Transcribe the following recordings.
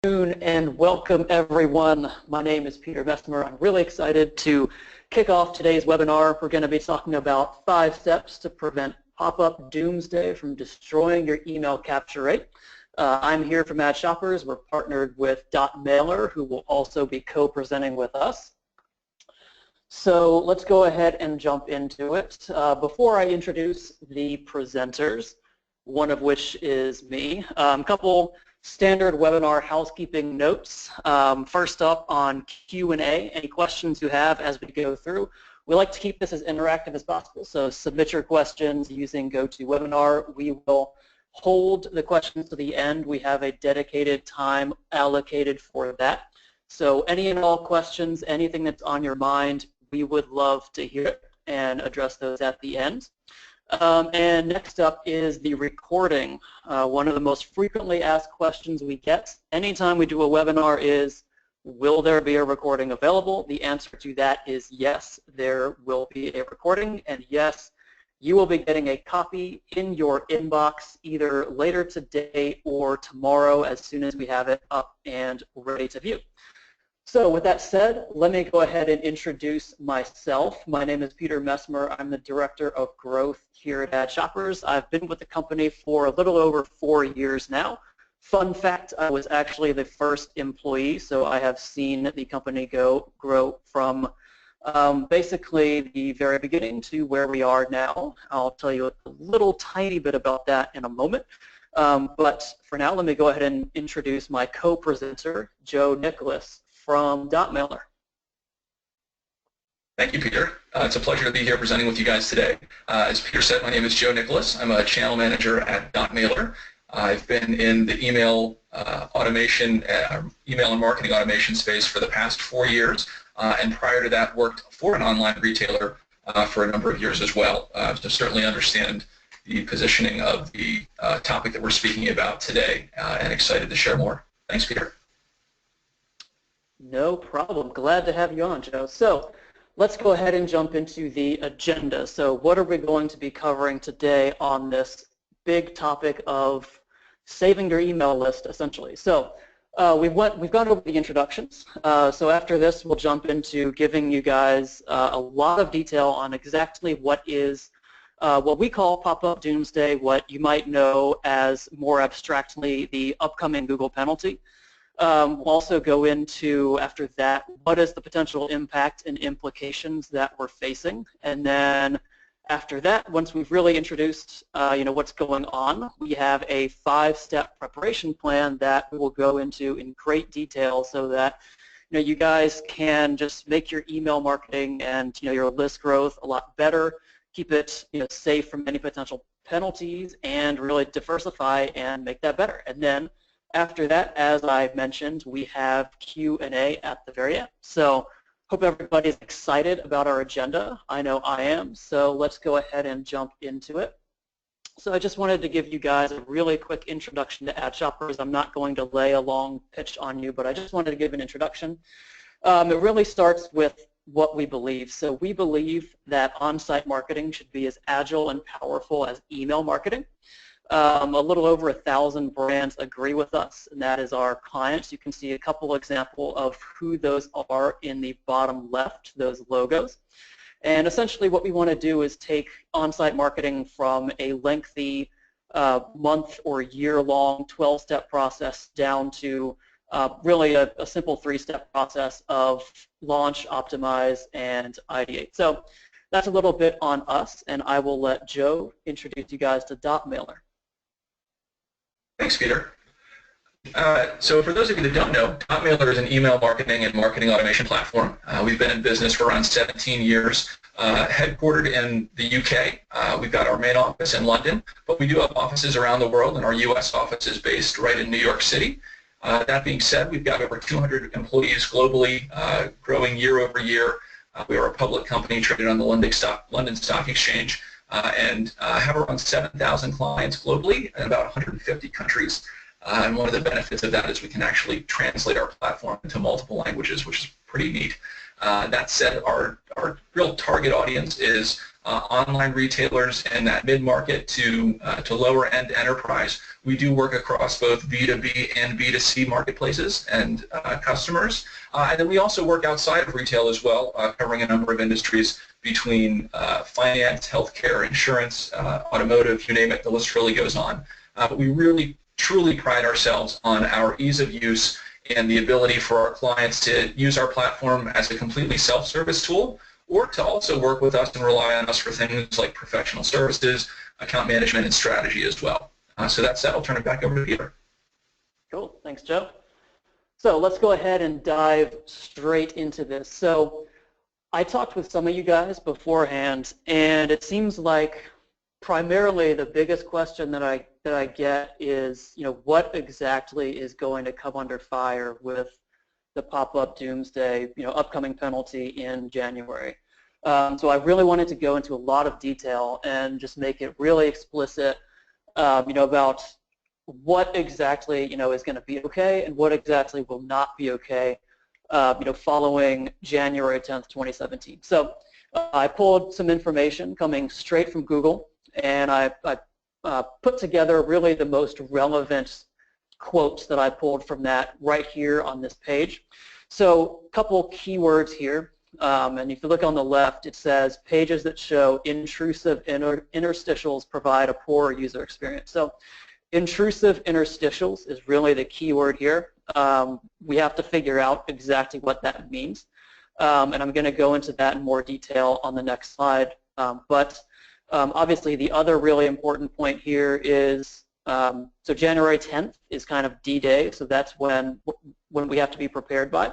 And welcome everyone. My name is Peter Messmer. I'm really excited to kick off today's webinar. We're going to be talking about 5 steps to prevent pop-up doomsday from destroying your email capture rate. I'm here from Ad Shoppers. We're partnered with .mailer, who will also be co-presenting with us. So let's go ahead and jump into it. Before I introduce the presenters, one of which is me, a couple standard webinar housekeeping notes. First up on Q&A, any questions you have as we go through. We like to keep this as interactive as possible, so submit your questions using GoToWebinar. We will hold the questions to the end. We have a dedicated time allocated for that. So any and all questions, anything that's on your mind, we would love to hear it and address those at the end. And next up is the recording. One of the most frequently asked questions we get anytime we do a webinar is, will there be a recording available? The answer to that is yes, there will be a recording, and yes, you will be getting a copy in your inbox either later today or tomorrow as soon as we have it up and ready to view. So with that said, let me go ahead and introduce myself. My name is Peter Messmer. I'm the Director of Growth here at Ad Shoppers. I've been with the company for a little over 4 years now. Fun fact, I was actually the first employee, so I have seen the company grow from basically the very beginning to where we are now. I'll tell you a little tiny bit about that in a moment. But for now, let me go ahead and introduce my co-presenter, Joe Nicholas from .mailer. Thank you, Peter. It's a pleasure to be here presenting with you guys today. As Peter said, my name is Joe Nicholas. I'm a channel manager at .mailer. I've been in the email automation, email and marketing automation space for the past 4 years, and prior to that worked for an online retailer for a number of years as well. To certainly understand the positioning of the topic that we're speaking about today, and excited to share more. Thanks, Peter. No problem. Glad to have you on, Joe. So let's go ahead and jump into the agenda. So what are we going to be covering today on this big topic of saving your email list, essentially? So we've gone over the introductions. So after this, we'll jump into giving you guys a lot of detail on exactly what is what we call pop-up doomsday, what you might know as more abstractly the upcoming Google penalty. We'll also go into, after that, what is the potential impact and implications that we're facing, and then after that, once we've really introduced what's going on, we have a 5-step preparation plan that we will go into in great detail so that you guys can just make your email marketing and your list growth a lot better, keep it safe from any potential penalties, and really diversify and make that better. And then after that, as I mentioned, we have Q&A at the very end. So hope everybody's excited about our agenda. I know I am, so let's go ahead and jump into it. So I just wanted to give you guys a really quick introduction to Ad Shoppers. I'm not going to lay a long pitch on you, but I just wanted to give an introduction. It really starts with what we believe. So we believe that on-site marketing should be as agile and powerful as email marketing. A little over 1,000 brands agree with us, and that is our clients. You can see a couple examples of who those are in the bottom left, those logos. And essentially what we want to do is take on-site marketing from a lengthy month or year-long 12-step process down to really a simple 3-step process of launch, optimize, and ideate. So that's a little bit on us, and I will let Joe introduce you guys to .mailer. Thanks, Peter. So for those of you that don't know, .mailer is an email marketing and marketing automation platform. We've been in business for around 17 years, headquartered in the UK. We've got our main office in London, but we do have offices around the world, and our US office is based right in New York City. That being said, we've got over 200 employees globally, growing year over year. We are a public company traded on the London Stock Exchange. And have around 7,000 clients globally in about 150 countries. And one of the benefits of that is we can actually translate our platform into multiple languages, which is pretty neat. That said, our real target audience is online retailers and that mid-market to lower-end enterprise. We do work across both B2B and B2C marketplaces and customers. And then we also work outside of retail as well, covering a number of industries between finance, healthcare, insurance, automotive, you name it, the list really goes on. But we really, truly pride ourselves on our ease of use and the ability for our clients to use our platform as a completely self-service tool, or to also work with us and rely on us for things like professional services, account management, and strategy as well. So that's that. I'll turn it back over to Peter. Cool. Thanks, Joe. So let's go ahead and dive straight into this. So I talked with some of you guys beforehand, and it seems like primarily the biggest question that I get is, what exactly is going to come under fire with the Popup Doomsday, upcoming penalty in January. So I really wanted to go into a lot of detail and just make it really explicit, about what exactly, is going to be okay and what exactly will not be okay, following January 10th, 2017. So I pulled some information coming straight from Google, and I put together really the most relevant quotes that I pulled from that right here on this page. So a couple keywords here, and if you look on the left, it says pages that show intrusive interstitials provide a poor user experience. So intrusive interstitials is really the keyword here. We have to figure out exactly what that means, and I'm going to go into that in more detail on the next slide. But obviously the other really important point here is so January 10th is kind of D-Day, so that's when we have to be prepared by.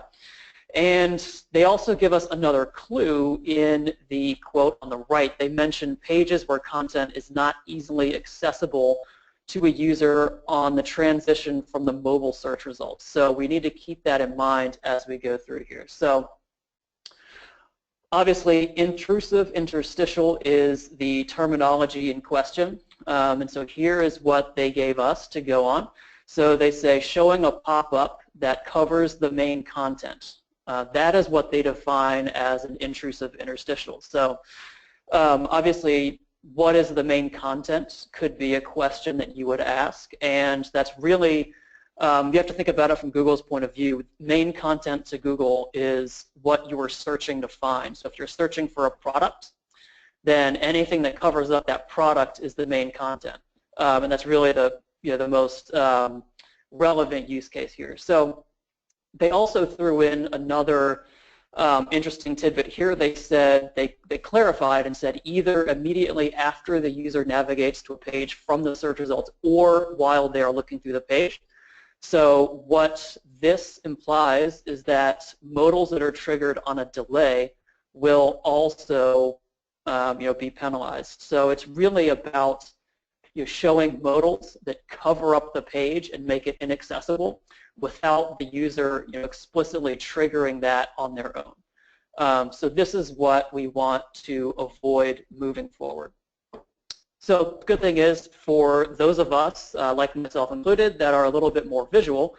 And they also give us another clue in the quote on the right. They mention pages where content is not easily accessible to a user on the transition from the mobile search results. So we need to keep that in mind as we go through here. So obviously, intrusive interstitial is the terminology in question. And so here is what they gave us to go on. So they say showing a pop-up that covers the main content. That is what they define as an intrusive interstitial. So obviously, what is the main content could be a question that you would ask, and that's really, you have to think about it from Google's point of view. Main content to Google is what you are searching to find. So if you're searching for a product, then anything that covers up that product is the main content, and that's really the the most relevant use case here. So they also threw in another interesting tidbit here. They said they clarified and said either immediately after the user navigates to a page from the search results or while they are looking through the page. So what this implies is that modals that are triggered on a delay will also be penalized. So it's really about showing modals that cover up the page and make it inaccessible without the user explicitly triggering that on their own. So this is what we want to avoid moving forward. So the good thing is for those of us, like myself included, that are a little bit more visual,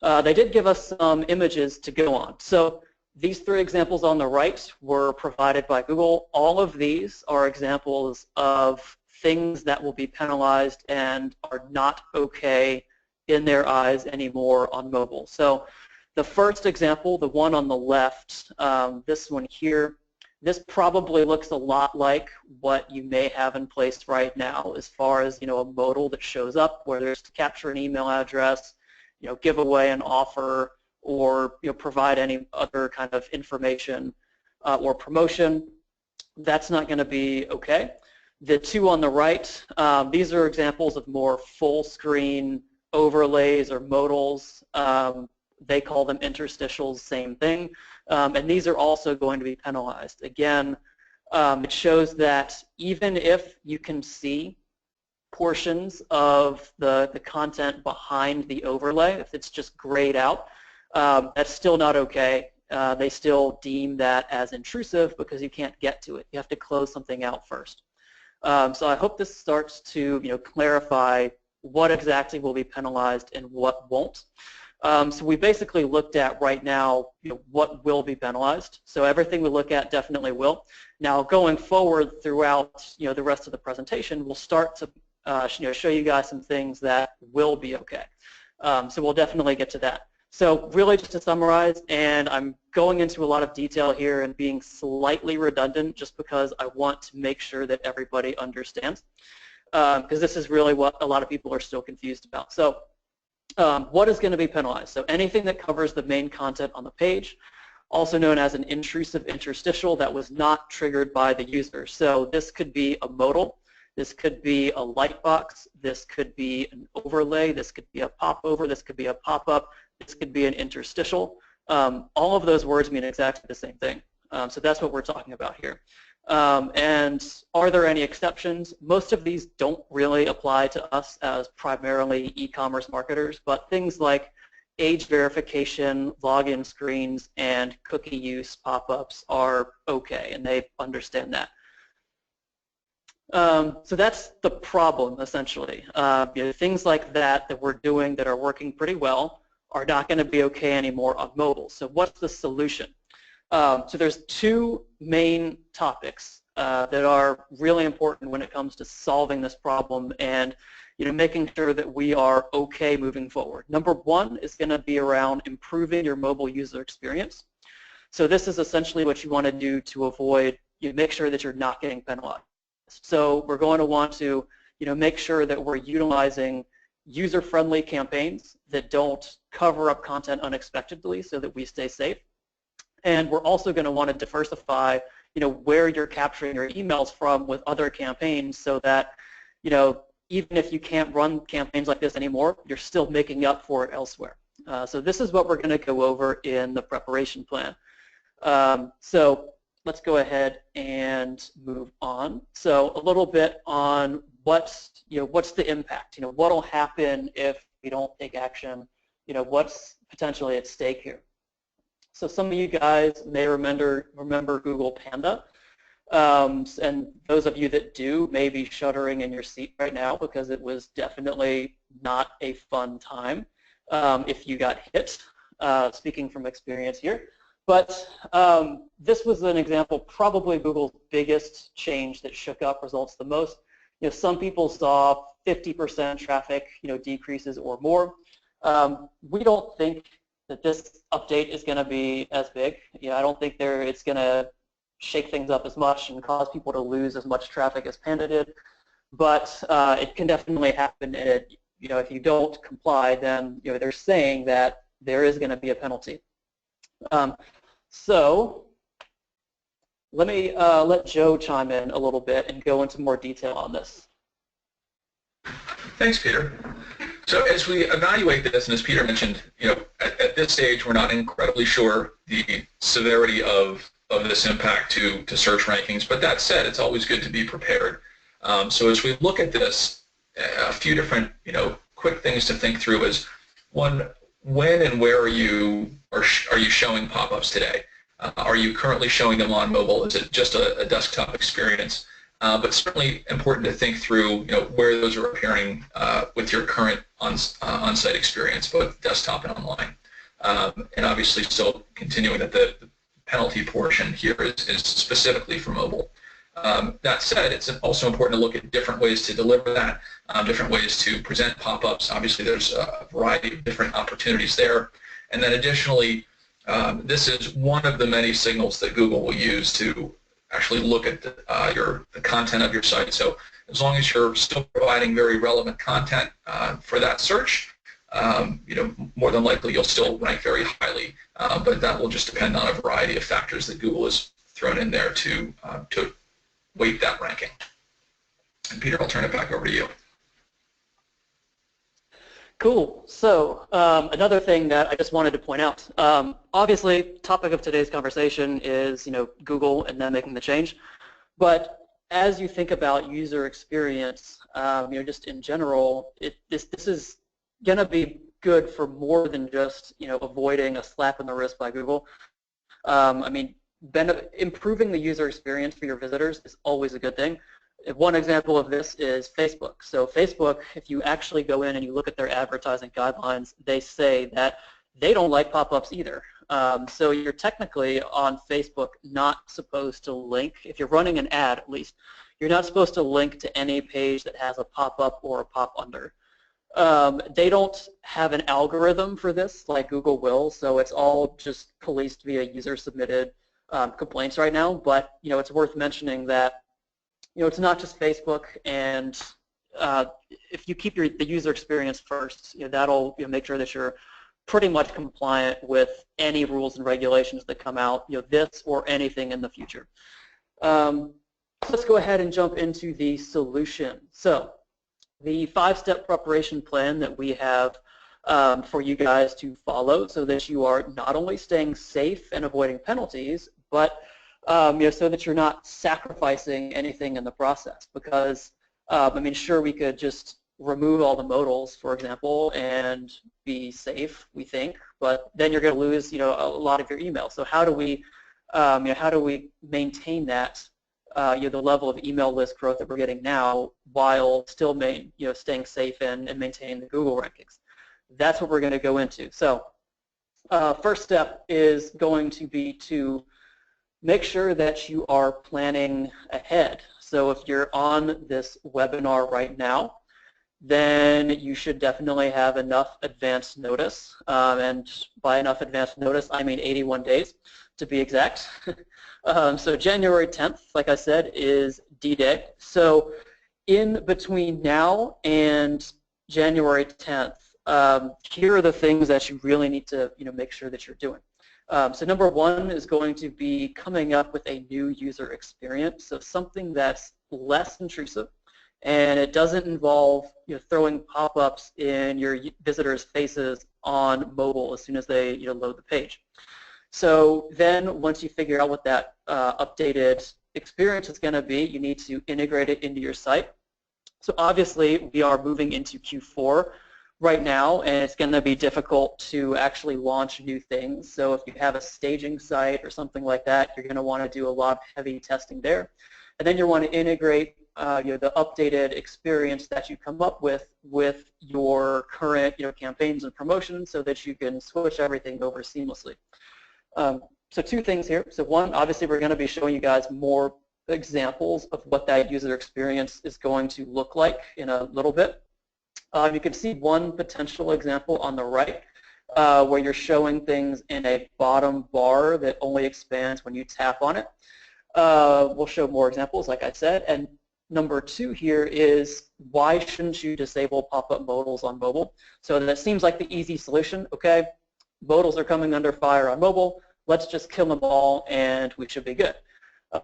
they did give us some images to go on. So these three examples on the right were provided by Google. All of these are examples of things that will be penalized and are not okay in their eyes anymore on mobile. So the first example, the one on the left, this one here, this probably looks a lot like what you may have in place right now as far as a modal that shows up where there's to capture an email address, give away an offer, or provide any other kind of information or promotion. That's not going to be okay. The two on the right, these are examples of more full screen overlays or modals. They call them interstitials, same thing. And these are also going to be penalized. Again, it shows that even if you can see portions of the content behind the overlay, if it's just grayed out, that's still not okay. They still deem that as intrusive because you can't get to it. You have to close something out first. So I hope this starts to clarify what exactly will be penalized and what won't. So we basically looked at right now, what will be penalized. So everything we look at definitely will. Now going forward throughout, the rest of the presentation, we'll start to, show you guys some things that will be okay. So we'll definitely get to that. So really just to summarize, and I'm going into a lot of detail here and being slightly redundant just because I want to make sure that everybody understands, because this is really what a lot of people are still confused about. So what is going to be penalized? So anything that covers the main content on the page, also known as an intrusive interstitial that was not triggered by the user. So this could be a modal, this could be a lightbox, this could be an overlay, this could be a popover, this could be a pop-up, this could be an interstitial. All of those words mean exactly the same thing. So that's what we're talking about here. And are there any exceptions? Most of these don't really apply to us as primarily e-commerce marketers, but things like age verification, login screens, and cookie use pop-ups are okay, and they understand that. So that's the problem, essentially. Things like that we're doing that are working pretty well are not going to be okay anymore on mobile. So what's the solution? So there's two main topics that are really important when it comes to solving this problem and making sure that we are okay moving forward. Number one is going to be around improving your mobile user experience. So this is essentially what you want to do to avoid, make sure that you're not getting penalized. So we're going to want to make sure that we're utilizing user-friendly campaigns that don't cover up content unexpectedly so that we stay safe. And we're also going to want to diversify, where you're capturing your emails from with other campaigns so that, even if you can't run campaigns like this anymore, you're still making up for it elsewhere. So this is what we're going to go over in the preparation plan. So let's go ahead and move on. So a little bit on what's the impact? What will happen if we don't take action? What's potentially at stake here? So some of you guys may remember Google Panda, and those of you that do may be shuddering in your seat right now because it was definitely not a fun time if you got hit, speaking from experience here. But this was an example, probably Google's biggest change that shook up results the most. Some people saw 50% traffic, decreases or more. We don't think that this update is going to be as big. I don't think it's going to shake things up as much and cause people to lose as much traffic as Panda did. But it can definitely happen. And if you don't comply, then they're saying that there is going to be a penalty. So let me let Joe chime in a little bit and go into more detail on this. Thanks, Peter. So as we evaluate this, and as Peter mentioned, at this stage we're not incredibly sure the severity of this impact to search rankings. But that said, it's always good to be prepared. So as we look at this, a few different quick things to think through is one, when and where are you showing pop-ups today? Are you currently showing them on mobile? Is it just a desktop experience? But certainly important to think through, where those are appearing with your current on-site experience, both desktop and online. And obviously still continuing that the penalty portion here is specifically for mobile. That said, it's also important to look at different ways to deliver that, different ways to present pop-ups. Obviously there's a variety of different opportunities there. And then additionally, this is one of the many signals that Google will use to actually look at the content of your site. So as long as you're still providing very relevant content for that search, more than likely you'll still rank very highly. But that will just depend on a variety of factors that Google has thrown in there to weight that ranking. And Peter, I'll turn it back over to you. Cool. So another thing that I just wanted to point out, obviously topic of today's conversation is Google and them making the change, but as you think about user experience, just in general, this is going to be good for more than just avoiding a slap in the wrist by Google. I mean, improving the user experience for your visitors is always a good thing. One example of this is Facebook. So Facebook, if you actually go in and you look at their advertising guidelines, they say that they don't like pop-ups either. So you're technically on Facebook not supposed to link, if you're running an ad at least, you're not supposed to link to any page that has a pop-up or a pop-under. They don't have an algorithm for this like Google will, so it's all just policed via user-submitted complaints right now. But it's worth mentioning that it's not just Facebook, and if you keep the user experience first, that'll make sure that you're pretty much compliant with any rules and regulations that come out, this or anything in the future. Let's go ahead and jump into the solution. So the 5-step preparation plan that we have for you guys to follow so that you are not only staying safe and avoiding penalties, but so that you're not sacrificing anything in the process. Because, sure, we could just remove all the modals, for example, and be safe, we think, but then you're going to lose, a lot of your email. So how do we maintain that, the level of email list growth that we're getting now, while still, staying safe and maintaining the Google rankings? That's what we're going to go into. So, first step is going to be to make sure that you are planning ahead. So if you're on this webinar right now, then you should definitely have enough advance notice. And by enough advance notice, I mean 81 days to be exact. So January 10th, like I said, is D-Day. So in between now and January 10th, here are the things that you really need to make sure that you're doing. So number one is going to be coming up with a new user experience, so something that's less intrusive, and it doesn't involve throwing pop-ups in your visitors' faces on mobile as soon as they load the page. So then once you figure out what that updated experience is going to be, you need to integrate it into your site. So obviously we are moving into Q4 right now, and it's going to be difficult to actually launch new things. So if you have a staging site or something like that, you're going to want to do a lot of heavy testing there. And then you want to integrate the updated experience that you come up with your current campaigns and promotions, so that you can switch everything over seamlessly. So two things here. So one, obviously we're going to be showing you guys more examples of what that user experience is going to look like in a little bit. You can see one potential example on the right where you're showing things in a bottom bar that only expands when you tap on it. We'll show more examples, like I said. And number two here is, why shouldn't you disable pop-up modals on mobile? So that seems like the easy solution. Okay, modals are coming under fire on mobile. Let's just kill them all and we should be good.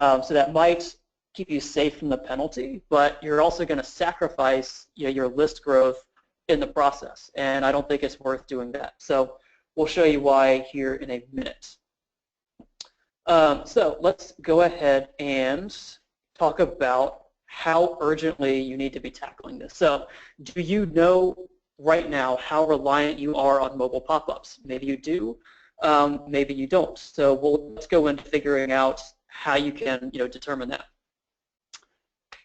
So that might keep you safe from the penalty, but you're also going to sacrifice your list growth in the process, and I don't think it's worth doing that. So we'll show you why here in a minute. So let's go ahead and talk about how urgently you need to be tackling this. So do you know right now how reliant you are on mobile pop-ups? Maybe you do, maybe you don't. So let's go into figuring out how you can determine that.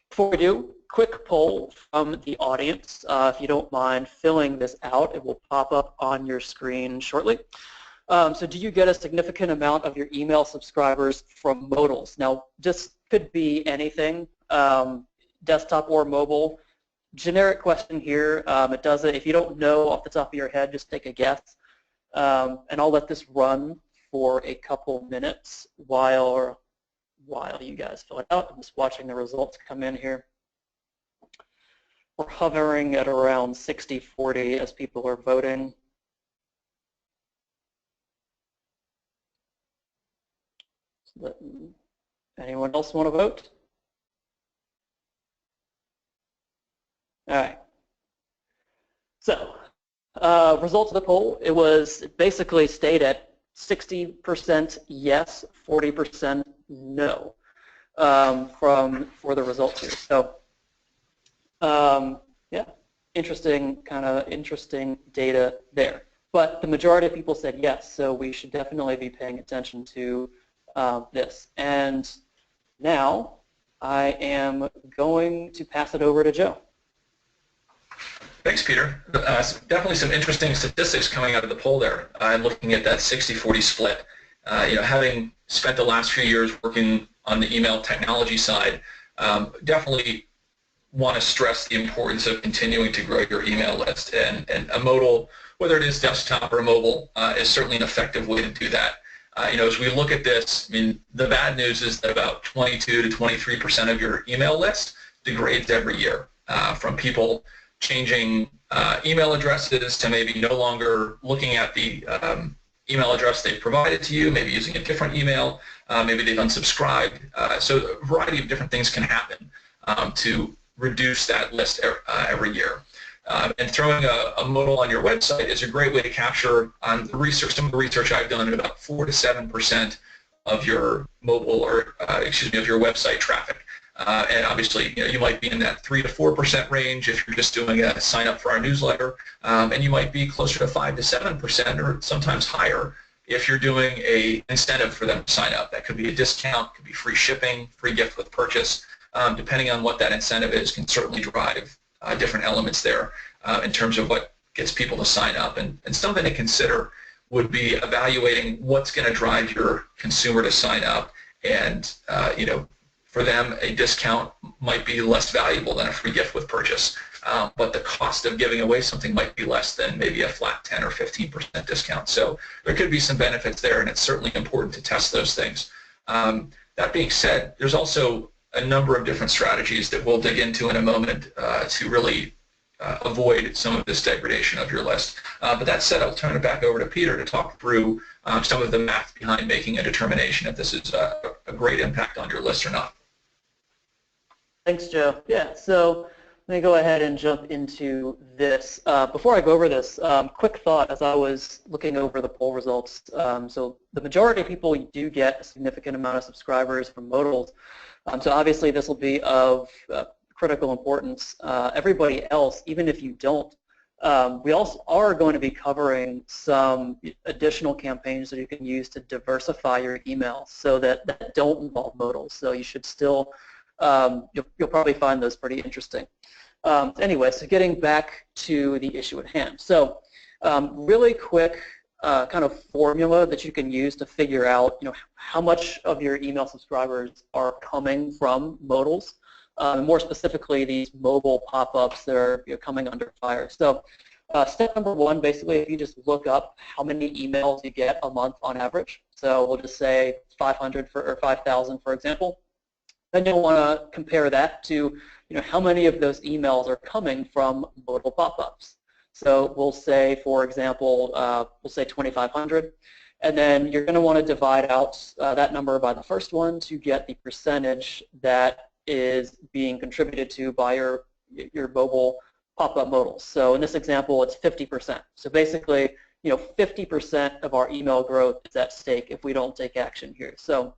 Before we do, quick poll from the audience. If you don't mind filling this out, it will pop up on your screen shortly. So do you get a significant amount of your email subscribers from modals? Now, this could be anything, desktop or mobile. Generic question here. It doesn't, if you don't know off the top of your head, just take a guess. And I'll let this run for a couple minutes while you guys fill it out. I'm just watching the results come in here. We're hovering at around 60-40 as people are voting. Anyone else want to vote? All right. So, results of the poll, it basically stayed at 60% yes, 40% no for the results here. So, yeah, interesting data there. But the majority of people said yes, so we should definitely be paying attention to this. And now I am going to pass it over to Joe. Thanks, Peter. Definitely some interesting statistics coming out of the poll there. I'm looking at that 60-40 split. Having spent the last few years working on the email technology side, definitely want to stress the importance of continuing to grow your email list. And a modal, whether it is desktop or mobile, is certainly an effective way to do that. As we look at this, I mean, the bad news is that about 22 to 23% of your email list degrades every year from people changing email addresses to maybe no longer looking at the email address they've provided to you, maybe using a different email, maybe they've unsubscribed. So a variety of different things can happen to reduce that list every year. And throwing a modal on your website is a great way to capture on the research. Some of the research I've done, about 4 to 7% of your mobile or of your website traffic. And obviously, you might be in that 3 to 4% range if you're just doing a sign up for our newsletter, and you might be closer to 5 to 7% or sometimes higher if you're doing a incentive for them to sign up. That could be a discount, could be free shipping, free gift with purchase. Depending on what that incentive is, can certainly drive different elements there in terms of what gets people to sign up. And something to consider would be evaluating what's going to drive your consumer to sign up. And for them, a discount might be less valuable than a free gift with purchase, but the cost of giving away something might be less than maybe a flat 10 or 15% discount. So there could be some benefits there, and it's certainly important to test those things. That being said, there's also a number of different strategies that we'll dig into in a moment to really avoid some of this degradation of your list. But that said, I'll turn it back over to Peter to talk through some of the math behind making a determination if this is a great impact on your list or not. Thanks, Joe. Yeah, so let me go ahead and jump into this. Before I go over this, quick thought as I was looking over the poll results. So the majority of people do get a significant amount of subscribers from modals. So obviously this will be of critical importance. Everybody else, even if you don't, we also are going to be covering some additional campaigns that you can use to diversify your email so that don't involve modals. So you should still, you'll probably find those pretty interesting. Anyway, so getting back to the issue at hand. So really quick kind of formula that you can use to figure out, how much of your email subscribers are coming from modals, and more specifically these mobile pop-ups that are coming under fire. So step number one, basically, if you just look up how many emails you get a month on average. So we'll just say 500 or 5,000, for example. Then you'll want to compare that to, how many of those emails are coming from modal pop-ups. So we'll say, for example, we'll say 2,500, and then you're going to want to divide out that number by the first one to get the percentage that is being contributed to by your mobile pop-up modals. So in this example, it's 50%. So basically, 50% of our email growth is at stake if we don't take action here. So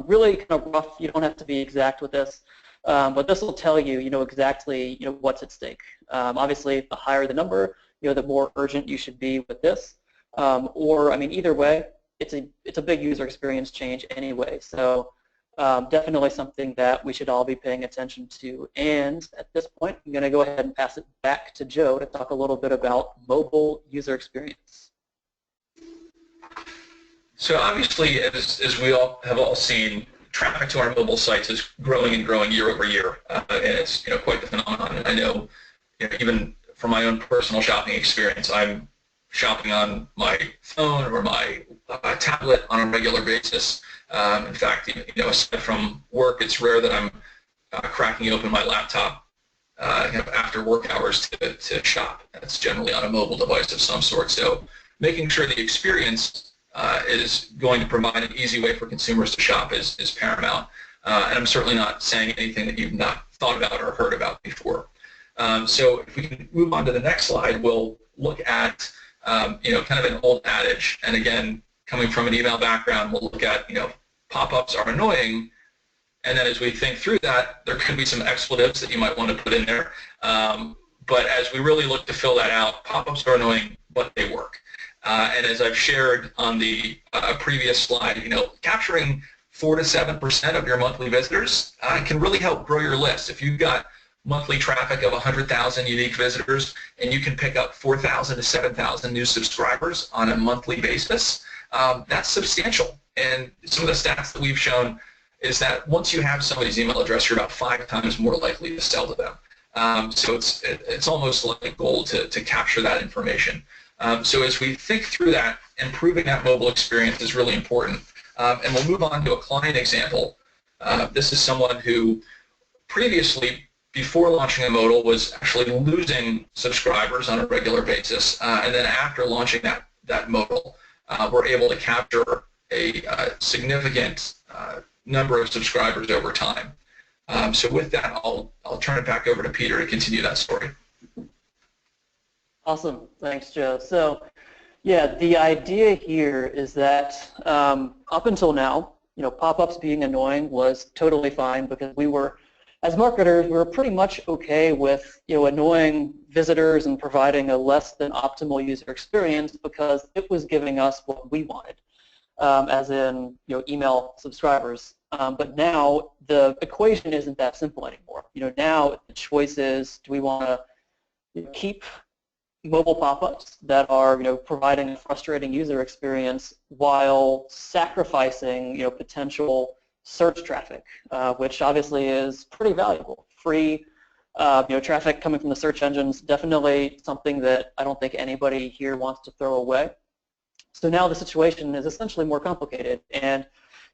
really kind of rough. You don't have to be exact with this. But this will tell you, exactly, what's at stake. Obviously, the higher the number, the more urgent you should be with this. Or, I mean, either way, it's a big user experience change anyway. So definitely something that we should all be paying attention to. And at this point, I'm going to go ahead and pass it back to Joe to talk a little bit about mobile user experience. So obviously, as we have all seen, traffic to our mobile sites is growing and growing year over year, and it's quite the phenomenon. And I know, even from my own personal shopping experience, I'm shopping on my phone or my tablet on a regular basis. In fact, aside from work, it's rare that I'm cracking open my laptop after work hours to shop. That's generally on a mobile device of some sort. So making sure the experience is going to provide an easy way for consumers to shop is paramount. And I'm certainly not saying anything that you've not thought about or heard about before. So if we can move on to the next slide, we'll look at kind of an old adage. And again, coming from an email background, we'll look at pop-ups are annoying. And then as we think through that, there could be some expletives that you might want to put in there. But as we really look to fill that out, pop-ups are annoying, but they work. And as I've shared on the previous slide, capturing 4 to 7% of your monthly visitors can really help grow your list. If you've got monthly traffic of 100,000 unique visitors and you can pick up 4,000 to 7,000 new subscribers on a monthly basis, that's substantial. And some of the stats that we've shown is that once you have somebody's email address, you're about 5 times more likely to sell to them. So it's almost like a goal to capture that information. So as we think through that, improving that mobile experience is really important. And we'll move on to a client example. This is someone who previously, before launching a modal, was actually losing subscribers on a regular basis. And then after launching that modal, we're able to capture a significant number of subscribers over time. So with that, I'll turn it back over to Peter to continue that story. Awesome. Thanks, Joe. So, yeah, the idea here is that up until now, pop-ups being annoying was totally fine because we were, as marketers, we were pretty much okay with annoying visitors and providing a less than optimal user experience because it was giving us what we wanted, as in email subscribers. But now the equation isn't that simple anymore. Now the choice is, do we want to keep mobile pop-ups that are providing a frustrating user experience while sacrificing potential search traffic, which obviously is pretty valuable. Free traffic coming from the search engines, definitely something that I don't think anybody here wants to throw away. So now the situation is essentially more complicated, and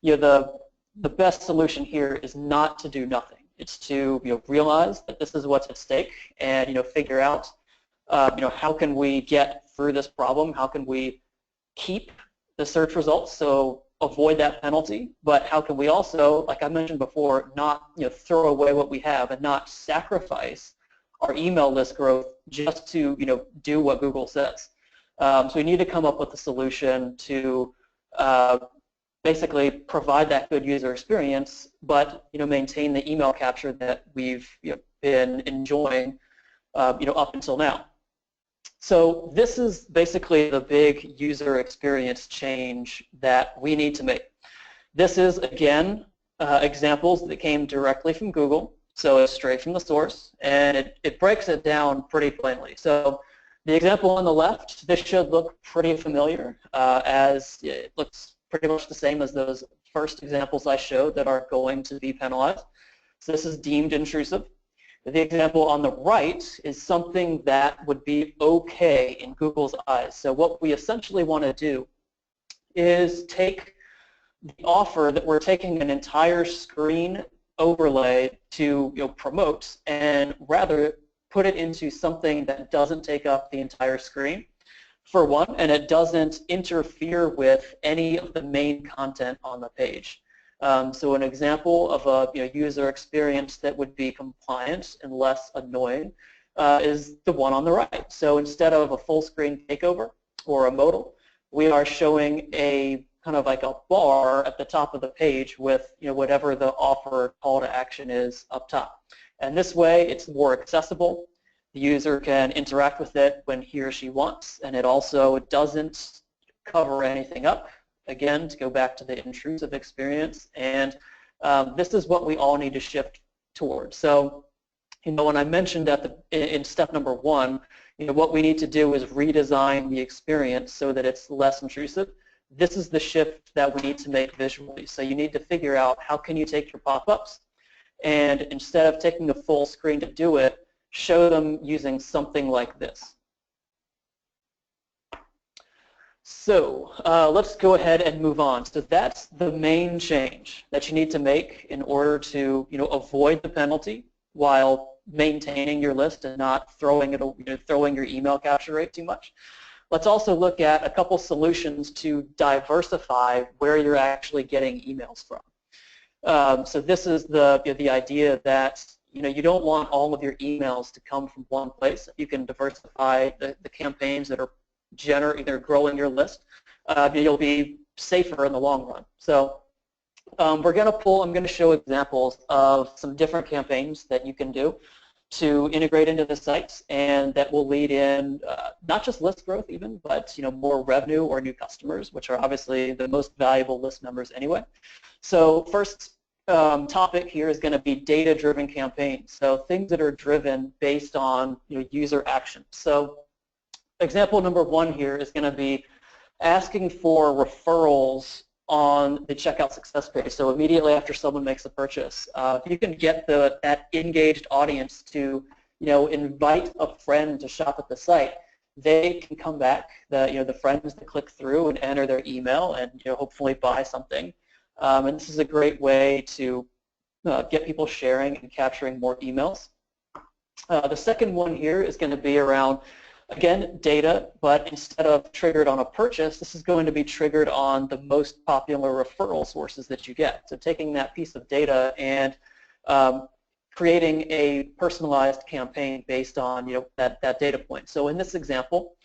the best solution here is not to do nothing. It's to realize that this is what's at stake and figure out how can we get through this problem? How can we keep the search results, so avoid that penalty? But how can we also, like I mentioned before, not throw away what we have and not sacrifice our email list growth just to do what Google says? So we need to come up with a solution to basically provide that good user experience, but maintain the email capture that we've been enjoying up until now. So this is basically the big user experience change that we need to make. This is, again, examples that came directly from Google, so it's straight from the source, and it breaks it down pretty plainly. So the example on the left, this should look pretty familiar, as it looks pretty much the same as those first examples I showed that are going to be penalized. So this is deemed intrusive. The example on the right is something that would be okay in Google's eyes. So what we essentially want to do is take the offer that we're taking an entire screen overlay to promote, and rather put it into something that doesn't take up the entire screen, for one, and it doesn't interfere with any of the main content on the page. So an example of a user experience that would be compliant and less annoying is the one on the right. So instead of a full screen takeover or a modal, we are showing a kind of like a bar at the top of the page with whatever the offer call to action is up top. And this way it's more accessible. The user can interact with it when he or she wants, and it also doesn't cover anything up. Again, to go back to the intrusive experience, and this is what we all need to shift towards. So, when I mentioned in step number 1, what we need to do is redesign the experience so that it's less intrusive. This is the shift that we need to make visually. So you need to figure out how can you take your pop-ups, and instead of taking the full screen to do it, show them using something like this. So let's go ahead and move on. So that's the main change that you need to make in order to avoid the penalty while maintaining your list and not throwing your email capture rate too much. Let's also look at a couple solutions to diversify where you're actually getting emails from. So this is the idea that you don't want all of your emails to come from one place. You can diversify the campaigns that are either growing your list. You'll be safer in the long run. So I'm going to show examples of some different campaigns that you can do. to integrate into the sites, and that will lead in not just list growth even, but more revenue or new customers, which are obviously the most valuable list members anyway. So first topic here is going to be data-driven campaigns. So things that are driven based on user action. So example number one here is going to be asking for referrals on the checkout success page. So immediately after someone makes a purchase, if you can get that engaged audience to invite a friend to shop at the site, they can come back. The friends that click through and enter their email and hopefully buy something. And this is a great way to get people sharing and capturing more emails. The second one here is going to be around, again, data, but instead of triggered on a purchase, this is going to be triggered on the most popular referral sources that you get. So taking that piece of data and creating a personalized campaign based on that data point. So in this example,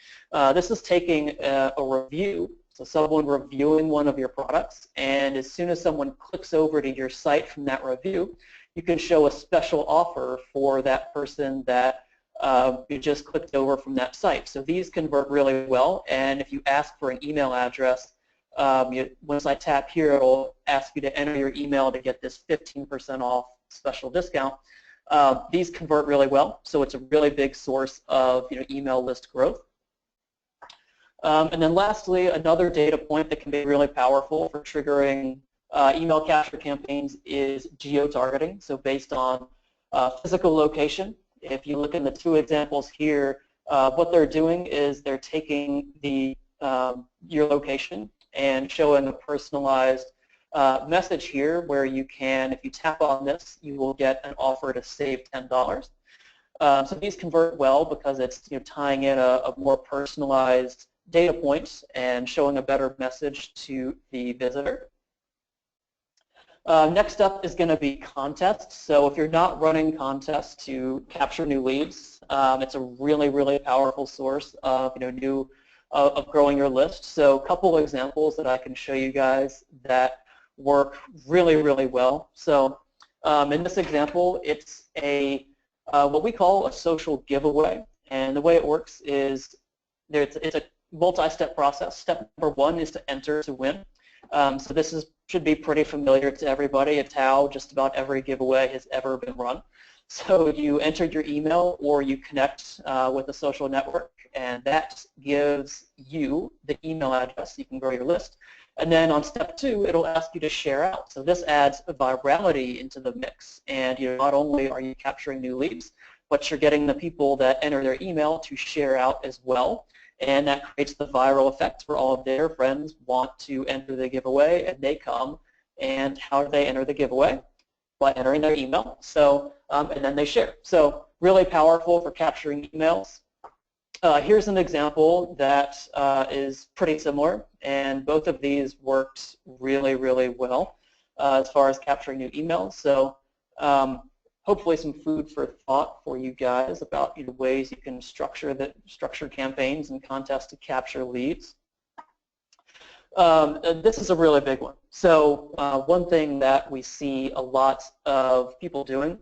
this is taking a review. So someone reviewing one of your products, and as soon as someone clicks over to your site from that review, you can show a special offer for that person that you just clicked over from that site. So these convert really well, and if you ask for an email address, once I tap here, it'll ask you to enter your email to get this 15% off special discount. These convert really well, so it's a really big source of email list growth. And then lastly, another data point that can be really powerful for triggering email capture campaigns is geo-targeting, so based on physical location. If you look in the two examples here, what they're doing is they're taking your location and showing a personalized message here where you can, if you tap on this, you will get an offer to save $10. So these convert well because it's tying in a more personalized data points and showing a better message to the visitor. Next up is going to be contests. So if you're not running contests to capture new leads, it's a really, really powerful source of of growing your list. So a couple of examples that I can show you guys that work really, really well. So in this example, it's what we call a social giveaway, and the way it works is it's a multi-step process. Step number one is to enter to win. So this should be pretty familiar to everybody. It's how just about every giveaway has ever been run. So you enter your email or you connect with a social network, and that gives you the email address. You can grow your list. And then on step two, it'll ask you to share out. So this adds virality into the mix. And not only are you capturing new leads, but you're getting the people that enter their email to share out as well. And that creates the viral effect where all of their friends want to enter the giveaway, and they come. And how do they enter the giveaway? By entering their email. So, and then they share. So really powerful for capturing emails. Here's an example that is pretty similar, and both of these worked really, really well as far as capturing new emails. So hopefully some food for thought for you guys about ways you can structure campaigns and contests to capture leads. This is a really big one. So one thing that we see a lot of people doing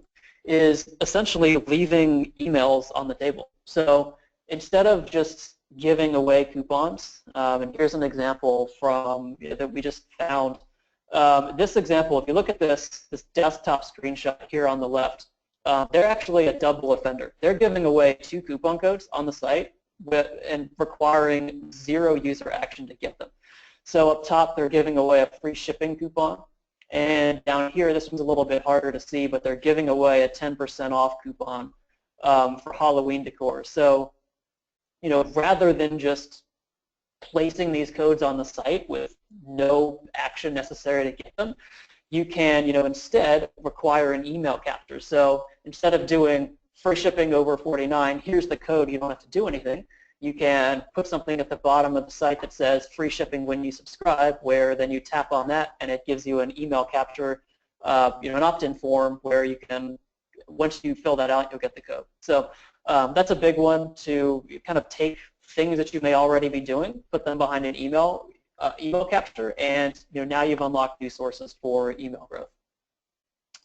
is essentially leaving emails on the table. So instead of just giving away coupons, and here's an example from that we just found. This example, if you look at this desktop screenshot here on the left, they're actually a double offender. They're giving away 2 coupon codes on the site and requiring 0 user action to get them. So up top, they're giving away a free shipping coupon. And down here, this one's a little bit harder to see, but they're giving away a 10% off coupon for Halloween decor. So, rather than just placing these codes on the site with no action necessary to get them, you can, instead require an email capture. So instead of doing free shipping over $49, here's the code, you don't have to do anything. You can put something at the bottom of the site that says free shipping when you subscribe, where then you tap on that and it gives you an email capture, an opt-in form where you can, once you fill that out, you'll get the code. So that's a big one, to kind of take things that you may already be doing, put them behind an email capture, and now you've unlocked new sources for email growth.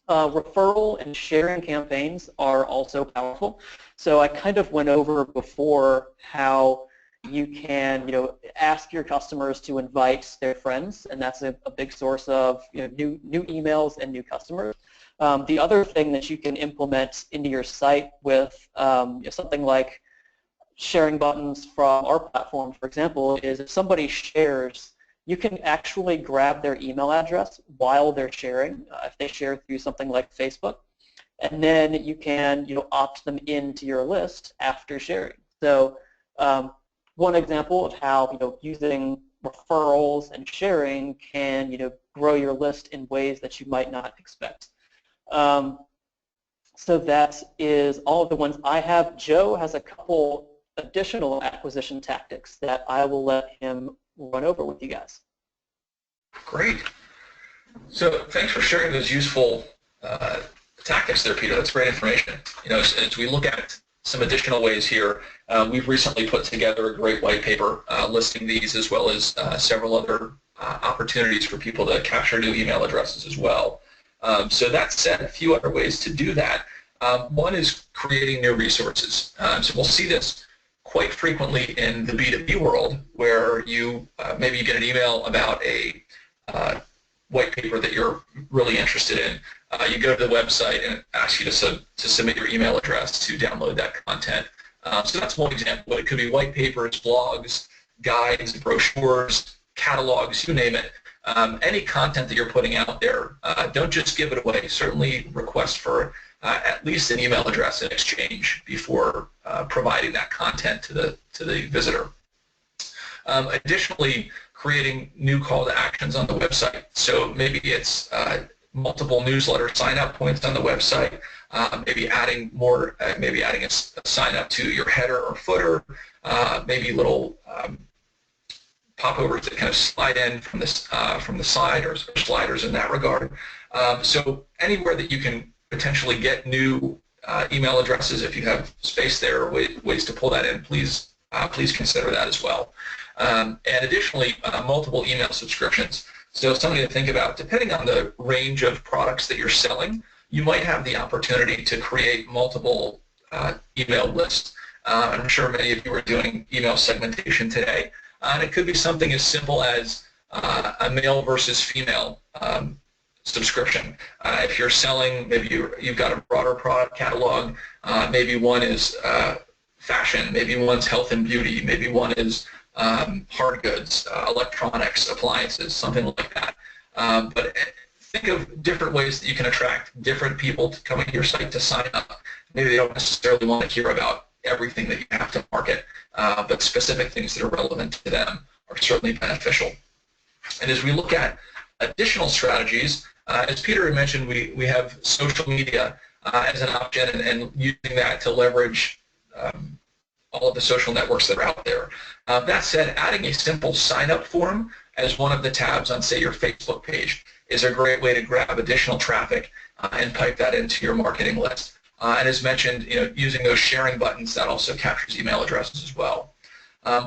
Referral and sharing campaigns are also powerful. So I kind of went over before how you can, ask your customers to invite their friends, and that's a big source of new emails and new customers. The other thing that you can implement into your site with something like sharing buttons from our platform, for example, is if somebody shares, you can actually grab their email address while they're sharing, if they share through something like Facebook, and then you can opt them into your list after sharing. So one example of how using referrals and sharing can grow your list in ways that you might not expect. So that is all of the ones I have. Joe has a couple additional acquisition tactics that I will let him run over with you guys. Great. So thanks for sharing those useful tactics there, Peter. That's great information. As we look at some additional ways here, we've recently put together a great white paper listing these, as well as several other opportunities for people to capture new email addresses as well. So that said, a few other ways to do that. One is creating new resources. So we'll see this quite frequently in the B2B world, where maybe you get an email about a white paper that you're really interested in. You go to the website and it asks you to submit your email address to download that content. So that's one example, but it could be white papers, blogs, guides, brochures, catalogs, you name it. Any content that you're putting out there, don't just give it away. Certainly request for at least an email address in exchange before providing that content to the visitor. Additionally, creating new call to actions on the website. So maybe it's multiple newsletter sign-up points on the website. Maybe adding a sign-up to your header or footer. Maybe little popovers that kind of slide in from the side, or sliders in that regard. So anywhere that you can potentially get new email addresses, if you have space there, or ways to pull that in, please consider that as well. And additionally, multiple email subscriptions. So something to think about, depending on the range of products that you're selling, you might have the opportunity to create multiple email lists. I'm sure many of you are doing email segmentation today. And it could be something as simple as a male versus female subscription. If you're selling, maybe you've got a broader product catalog. Maybe one is fashion. Maybe one's health and beauty. Maybe one is hard goods, electronics, appliances, something like that. But think of different ways that you can attract different people to come to your site to sign up. Maybe they don't necessarily want to hear about everything that you have to market, but specific things that are relevant to them are certainly beneficial. And as we look at additional strategies, as Peter had mentioned, we have social media as an option, and using that to leverage all of the social networks that are out there. That said, adding a simple sign-up form as one of the tabs on, say, your Facebook page is a great way to grab additional traffic and pipe that into your marketing list. And as mentioned, using those sharing buttons, that also captures email addresses as well.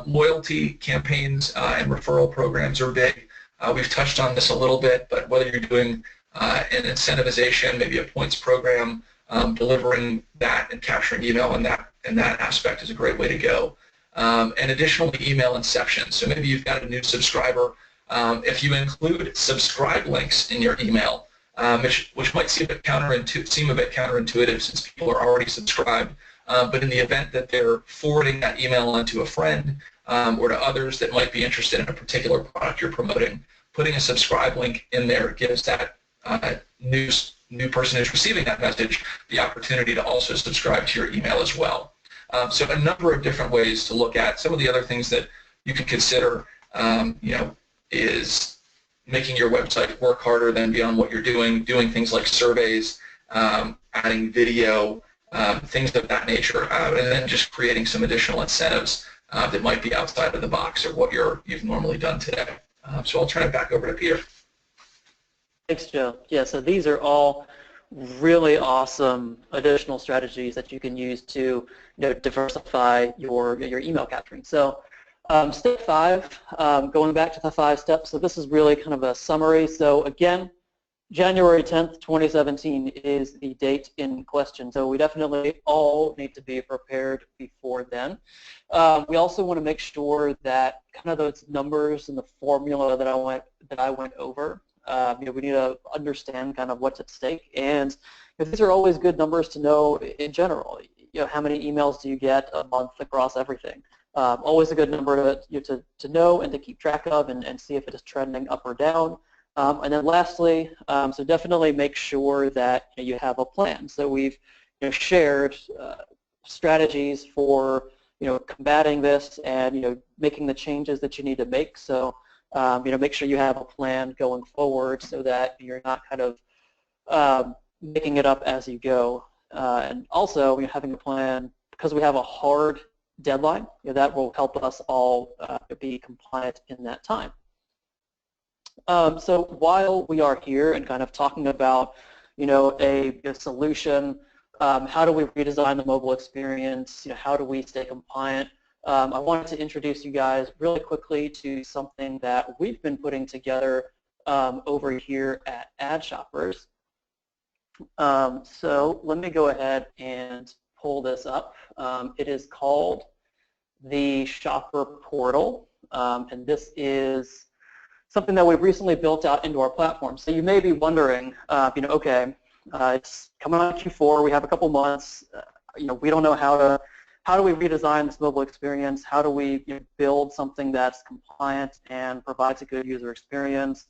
Loyalty campaigns and referral programs are big. We've touched on this a little bit, but whether you're doing an incentivization, maybe a points program, delivering that and capturing email in that aspect is a great way to go. And additionally, email inception. So maybe you've got a new subscriber. If you include subscribe links in your email, which might seem a bit counterintuitive since people are already subscribed, but in the event that they're forwarding that email on to a friend or to others that might be interested in a particular product you're promoting, putting a subscribe link in there gives that new person who's receiving that message the opportunity to also subscribe to your email as well. So a number of different ways to look at. Some of the other things that you could consider, is making your website work harder than beyond what you're doing things like surveys, adding video, things of that nature, and then just creating some additional incentives that might be outside of the box or what you've normally done today. So I'll turn it back over to Peter. Thanks, Joe. Yeah, so these are all really awesome additional strategies that you can use to diversify your email capturing. So step 5, going back to the 5 steps, so this is really kind of a summary. So again, January 10th, 2017 is the date in question, so we definitely all need to be prepared before then. We also want to make sure that kind of those numbers and the formula that I went over, we need to understand kind of what's at stake, and these are always good numbers to know in general. How many emails do you get a month across everything? Always a good number to know and to keep track of and see if it is trending up or down. And then lastly, so definitely make sure that you have a plan. So we've shared strategies for combating this and making the changes that you need to make. So make sure you have a plan going forward so that you're not kind of making it up as you go. And also having a plan, because we have a hard deadline, that will help us all be compliant in that time. So while we are here and kind of talking about, a solution, how do we redesign the mobile experience, how do we stay compliant, I wanted to introduce you guys really quickly to something that we've been putting together over here at Ad Shoppers. So let me go ahead and pull this up. It is called the Shopper Portal, and this is something that we've recently built out into our platform. So you may be wondering, okay, it's coming on Q4, we have a couple months, we don't know how do we redesign this mobile experience, how do we build something that's compliant and provides a good user experience,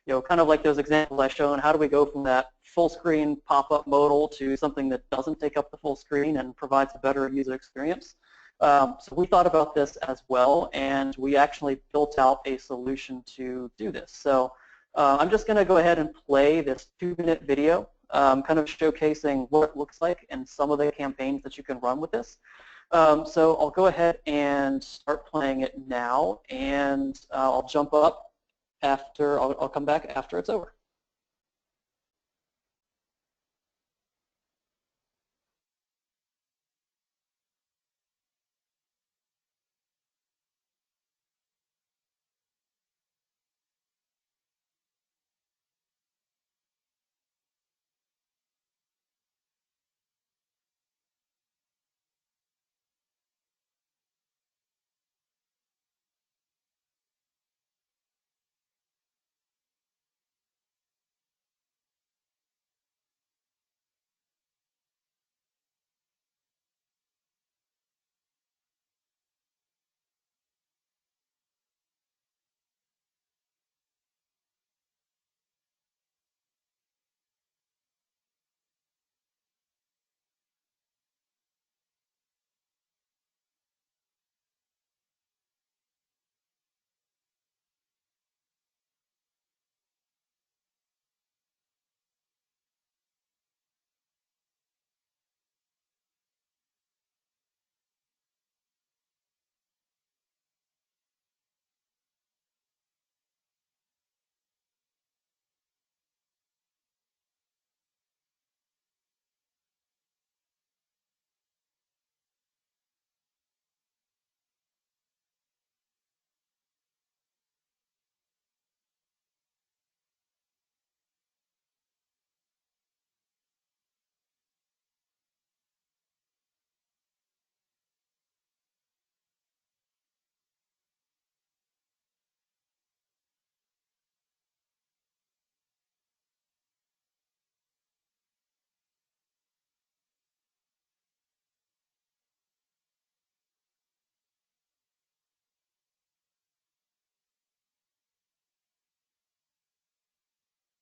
kind of like those examples I shown, how do we go from that full screen pop-up modal to something that doesn't take up the full screen and provides a better user experience? So we thought about this as well, and we actually built out a solution to do this. So I'm just going to go ahead and play this 2-minute video, kind of showcasing what it looks like and some of the campaigns that you can run with this. So I'll go ahead and start playing it now, and I'll jump up after, I'll come back after it's over.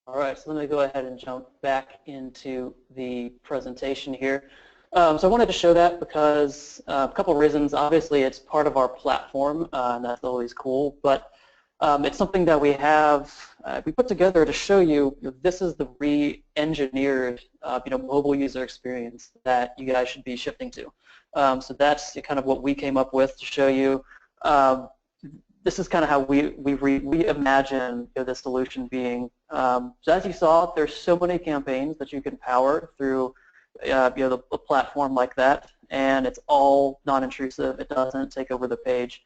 All right, so let me go ahead and jump back into the presentation here. So I wanted to show that because a couple of reasons. Obviously, it's part of our platform, and that's always cool. But it's something that we have we put together to show you, this is the re-engineered mobile user experience that you guys should be shifting to. So that's kind of what we came up with to show you. This is kind of how we imagine the solution being. So as you saw, there's so many campaigns that you can power through a platform like that, and it's all non-intrusive. It doesn't take over the page.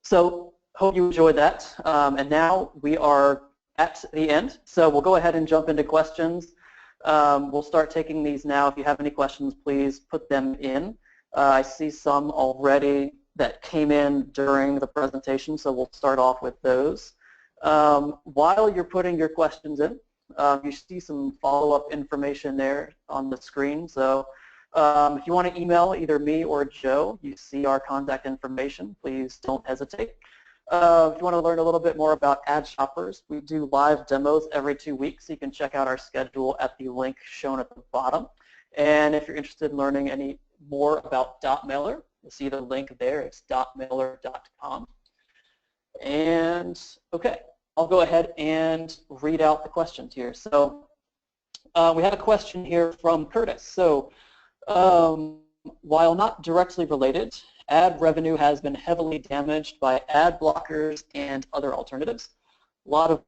So hope you enjoyed that. And now we are at the end. So we'll go ahead and jump into questions. We'll start taking these now. If you have any questions, please put them in. I see some already that came in during the presentation, so we'll start off with those. While you're putting your questions in, you see some follow-up information there on the screen. So if you want to email either me or Joe, you see our contact information. Please don't hesitate. If you want to learn a little bit more about ad shoppers, we do live demos every 2 weeks. You can check out our schedule at the link shown at the bottom. And if you're interested in learning any more about .mailer, you'll see the link there. It's .mailer.com. And okay, I'll go ahead and read out the questions here. So we have a question here from Curtis. So while not directly related, ad revenue has been heavily damaged by ad blockers and other alternatives. A lot of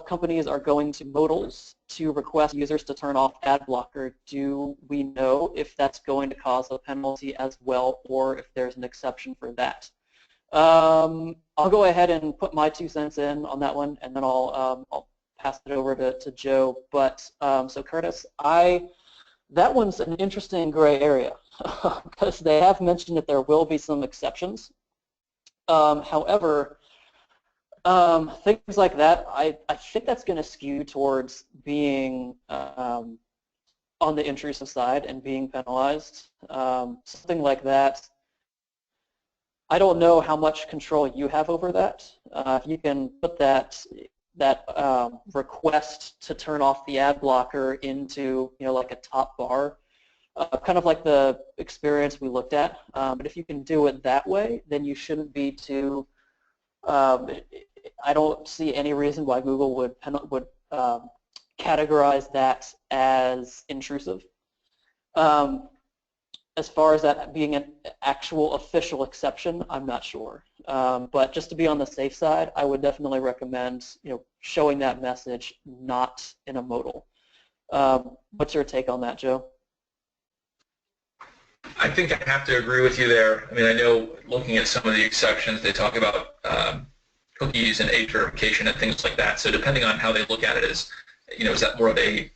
companies are going to modals to request users to turn off ad blocker. Do we know if that's going to cause a penalty as well, or if there's an exception for that? I'll go ahead and put my 2 cents in on that one, and then I'll pass it over to Joe. But so Curtis, that one's an interesting gray area because they have mentioned that there will be some exceptions. However, things like that, I think that's going to skew towards being on the intrusive side and being penalized. Something like that, I don't know how much control you have over that. If you can put that request to turn off the ad blocker into, like a top bar, kind of like the experience we looked at. But if you can do it that way, then you shouldn't be too. I don't see any reason why Google would categorize that as intrusive. As far as that being an actual official exception, I'm not sure. But just to be on the safe side, I would definitely recommend showing that message not in a modal. What's your take on that, Joe? I think I have to agree with you there. I mean, I know looking at some of the exceptions, they talk about cookies and age verification and things like that. So depending on how they look at it is that more of a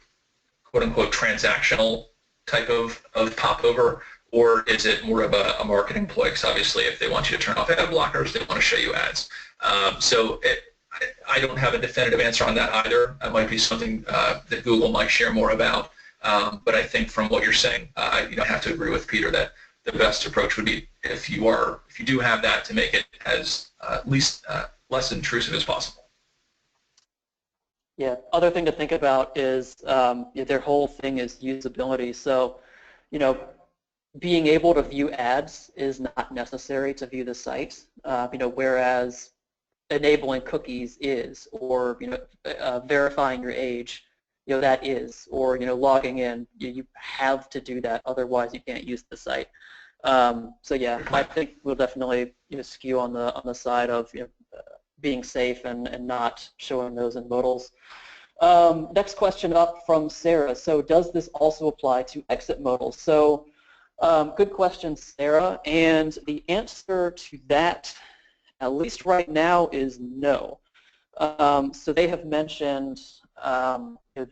quote-unquote transactional type of popover, or is it more of a marketing ploy? Because obviously if they want you to turn off ad blockers, they want to show you ads. I don't have a definitive answer on that either. That might be something that Google might share more about. But I think from what you're saying, I have to agree with Peter that the best approach would be if you do have that, to make it as least less intrusive as possible. Yeah. Other thing to think about is their whole thing is usability. So, being able to view ads is not necessary to view the site. Whereas enabling cookies is, or verifying your age, that is, or logging in, you have to do that. Otherwise, you can't use the site. So yeah, I think we'll definitely skew on the side of being safe and not showing those in modals. Next question up from Sarah. So does this also apply to exit modals? So good question, Sarah. And the answer to that, at least right now, is no. So they have mentioned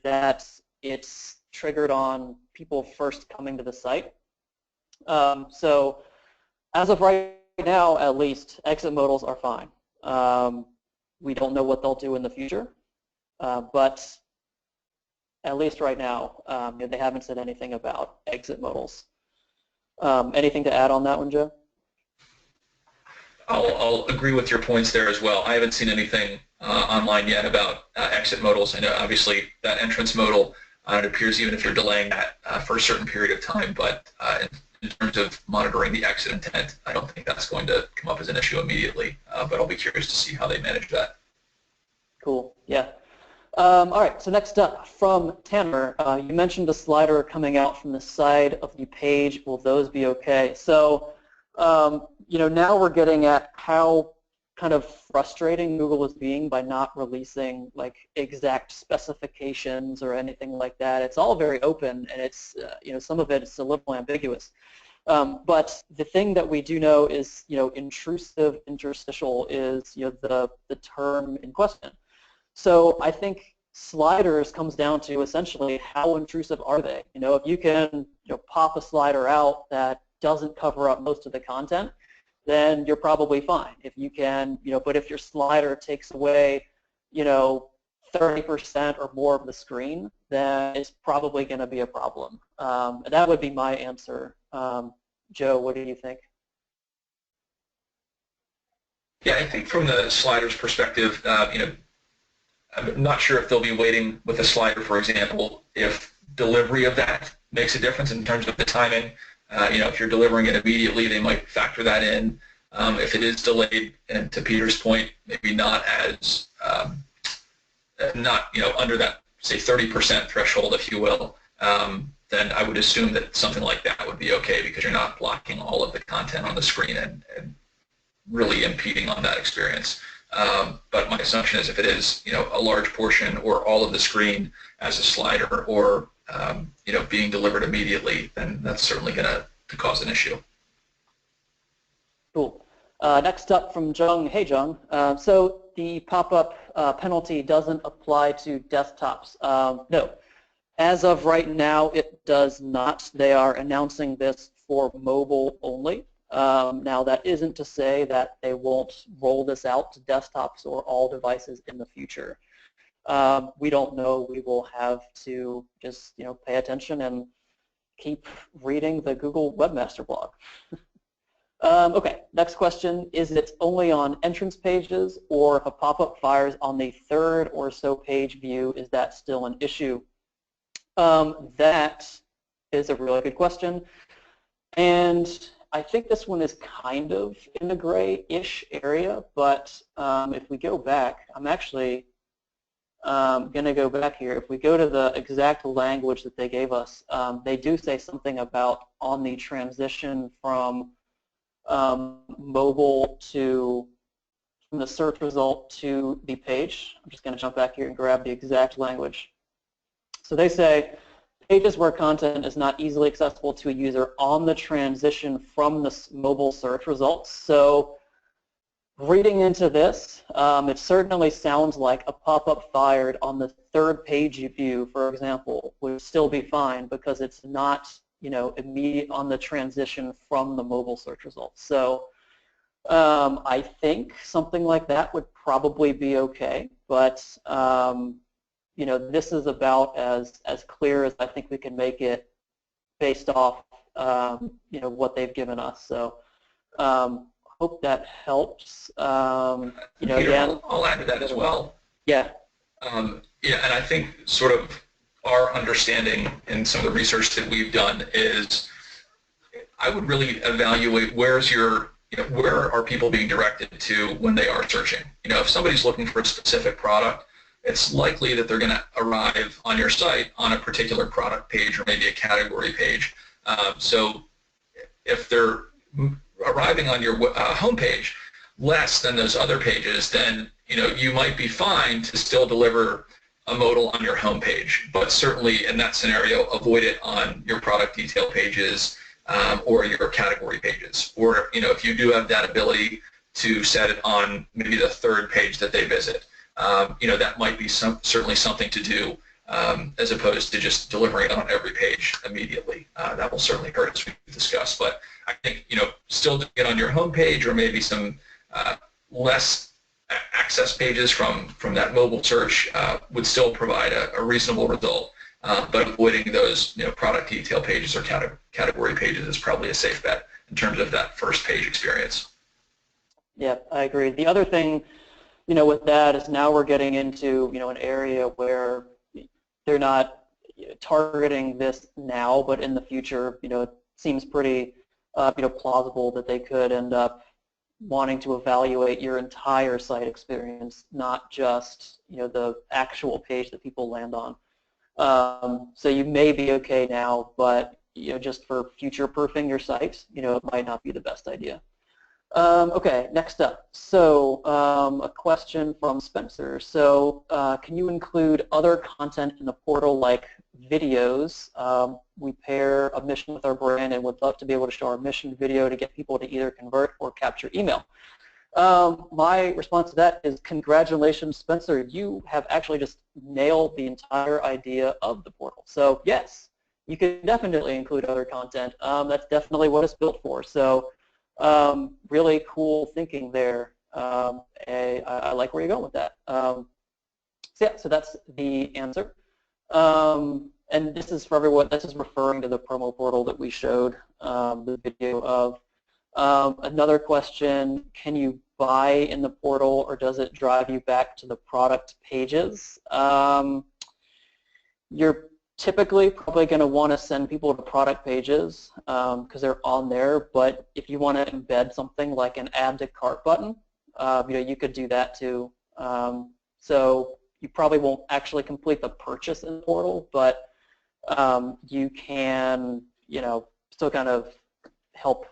that it's triggered on people first coming to the site. So as of right now, at least, exit modals are fine. We don't know what they'll do in the future, but at least right now, they haven't said anything about exit modals. Anything to add on that one, Joe? I'll agree with your points there as well. I haven't seen anything online yet about exit modals. I know obviously that entrance modal, it appears even if you're delaying that for a certain period of time, but in terms of monitoring the exit intent, I don't think that's going to come up as an issue immediately, but I'll be curious to see how they manage that. Cool, yeah. All right, so next up from Tanner, you mentioned a slider coming out from the side of the page. Will those be okay? So, now we're getting at how kind of frustrating Google is being by not releasing like exact specifications or anything like that. It's all very open, and it's some of it is a little ambiguous. But the thing that we do know is intrusive interstitial is the term in question. So I think sliders comes down to essentially how intrusive are they? If you can pop a slider out that doesn't cover up most of the content, then you're probably fine. If you can, but if your slider takes away, 30% or more of the screen, then it's probably going to be a problem. That would be my answer. Joe, what do you think? Yeah, I think from the sliders perspective, I'm not sure if they'll be waiting with a slider, for example, if delivery of that makes a difference in terms of the timing. If you're delivering it immediately, they might factor that in. If it is delayed, and to Peter's point, maybe not as under that, say, 30% threshold, if you will, then I would assume that something like that would be okay because you're not blocking all of the content on the screen and really impeding on that experience. But my assumption is if it is a large portion or all of the screen as a slider or being delivered immediately, then that's certainly going to cause an issue. Cool. Next up from Jung. Hey, Jung. So the pop-up penalty doesn't apply to desktops. No. As of right now, it does not. They are announcing this for mobile only. Now, that isn't to say that they won't roll this out to desktops or all devices in the future. We don't know. We will have to just pay attention and keep reading the Google Webmaster blog. Okay, next question. Is it only on entrance pages, or if a pop-up fires on the third or so page view, is that still an issue? That is a really good question. And I think this one is kind of in the gray-ish area, but if we go back, I'm actually going to go back here. If we go to the exact language that they gave us, they do say something about on the transition from mobile from the search result to the page. I'm just going to jump back here and grab the exact language. So they say pages where content is not easily accessible to a user on the transition from the mobile search results. So reading into this, it certainly sounds like a pop-up fired on the third page view, for example, would still be fine because it's not immediate on the transition from the mobile search results. So I think something like that would probably be okay, but this is about as clear as I think we can make it based off what they've given us. So hope that helps. Again, I'll add to that as well. Yeah. Yeah, and I think sort of our understanding in some of the research that we've done is I would really evaluate where are people being directed to when they are searching. If somebody's looking for a specific product, it's likely that they're going to arrive on your site on a particular product page or maybe a category page. So if they're arriving on your homepage less than those other pages, then you might be fine to still deliver a modal on your homepage, but certainly in that scenario, avoid it on your product detail pages or your category pages. Or if you do have that ability to set it on maybe the third page that they visit, that might be certainly something to do as opposed to just delivering it on every page immediately. That will certainly hurt as we discussed. But I think still doing it on your homepage or maybe some less access pages from that mobile search would still provide a reasonable result. But avoiding those product detail pages or category pages is probably a safe bet in terms of that first page experience. Yeah, I agree. The other thing with that is now we're getting into an area where they're not targeting this now, but in the future, it seems pretty plausible that they could end up wanting to evaluate your entire site experience, not just the actual page that people land on. So you may be okay now, but just for future-proofing your site, it might not be the best idea. Okay, next up. So a question from Spencer. So can you include other content in the portal like videos? We pair a mission with our brand and would love to be able to show our mission video to get people to either convert or capture email. My response to that is congratulations, Spencer. You have actually just nailed the entire idea of the portal. So yes, you can definitely include other content. That's definitely what it's built for. So really cool thinking there. I like where you're going with that. So yeah, so that's the answer. And this is for everyone, this is referring to the promo portal that we showed the video of. Another question, can you buy in the portal or does it drive you back to the product pages? You're typically probably going to want to send people to product pages because they're on there, but if you want to embed something like an add to cart button, you could do that too. So you probably won't actually complete the purchase in the portal, but you can, still kind of help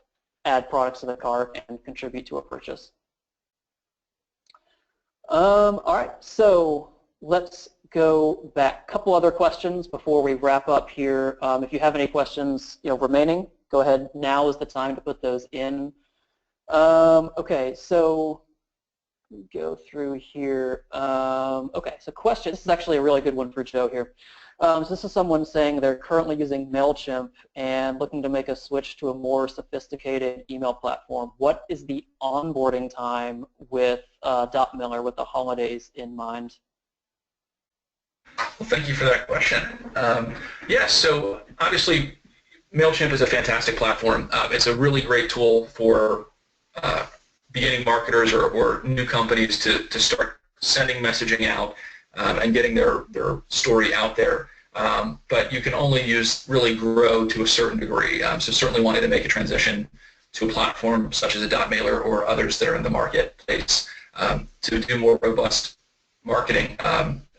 add products to the cart and contribute to a purchase. All right, so let's go back. A couple other questions before we wrap up here. If you have any questions, remaining, go ahead. Now is the time to put those in. Okay, so go through here. Okay, so question. This is actually a really good one for Joe here. So this is someone saying they're currently using MailChimp and looking to make a switch to a more sophisticated email platform. What is the onboarding time with .mailer with the holidays in mind? Well, thank you for that question. Yeah, so obviously MailChimp is a fantastic platform. It's a really great tool for beginning marketers or new companies to start sending messaging out and getting their story out there. But you can only really grow to a certain degree. So certainly wanting to make a transition to a platform such as a .mailer or others that are in the marketplace to do more robust marketing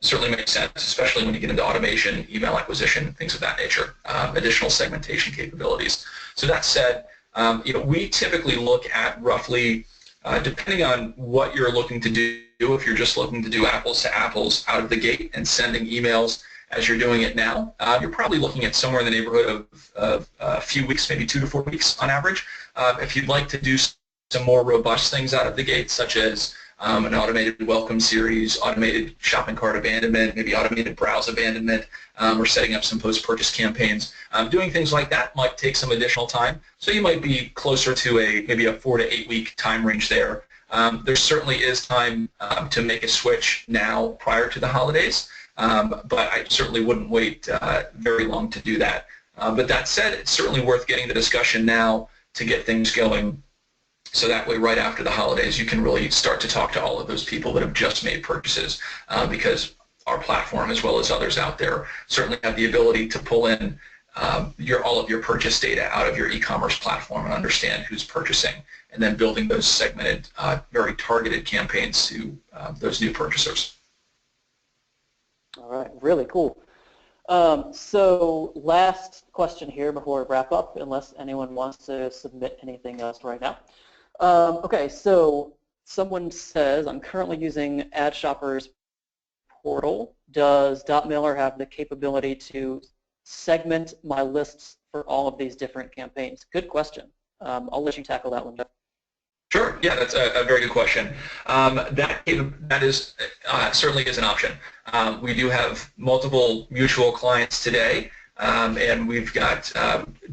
certainly makes sense, especially when you get into automation, email acquisition, things of that nature, additional segmentation capabilities. So that said, we typically look at roughly, depending on what you're looking to do, if you're just looking to do apples to apples out of the gate and sending emails as you're doing it now, you're probably looking at somewhere in the neighborhood of a few weeks, maybe 2 to 4 weeks on average. If you'd like to do some more robust things out of the gate, such as an automated welcome series, automated shopping cart abandonment, maybe automated browse abandonment, or setting up some post-purchase campaigns. Doing things like that might take some additional time, so you might be closer to maybe a 4 to 8 week time range there. There certainly is time to make a switch now prior to the holidays, but I certainly wouldn't wait very long to do that. But that said, it's certainly worth getting the discussion now to get things going, so that way right after the holidays you can really start to talk to all of those people that have just made purchases, because our platform, as well as others out there, certainly have the ability to pull in all of your purchase data out of your e-commerce platform and understand who's purchasing, and then building those segmented, very targeted campaigns to those new purchasers. All right, really cool. So last question here before we wrap up, unless anyone wants to submit anything else right now. Okay, so someone says, I'm currently using AdShopper's portal. Does .mailer have the capability to segment my lists for all of these different campaigns? Good question. I'll let you tackle that one, Jeff. Sure. Yeah, that's a very good question. That is certainly is an option. We do have multiple mutual clients today, and we've got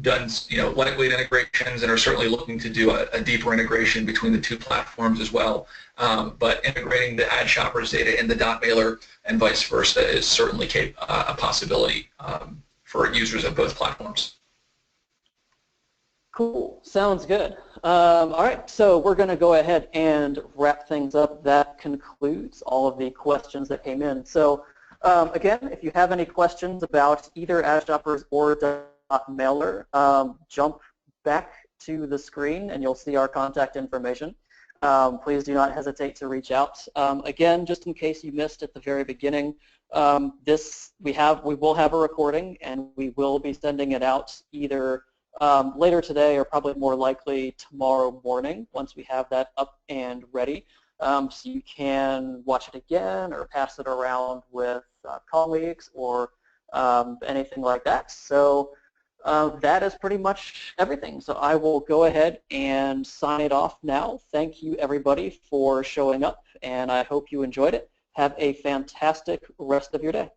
done lightweight integrations and are certainly looking to do a deeper integration between the two platforms as well. But integrating the AdShopper's data in the .mailer and vice versa is certainly a possibility for users of both platforms. Cool. Sounds good. All right, so we're going to go ahead and wrap things up. That concludes all of the questions that came in. So again, if you have any questions about either AdShoppers or .mailer, jump back to the screen and you'll see our contact information. Please do not hesitate to reach out. Again, just in case you missed at the very beginning, we will have a recording and we will be sending it out either later today or probably more likely tomorrow morning once we have that up and ready. So you can watch it again or pass it around with colleagues or anything like that. So that is pretty much everything. So I will go ahead and sign it off now. Thank you, everybody, for showing up, and I hope you enjoyed it. Have a fantastic rest of your day.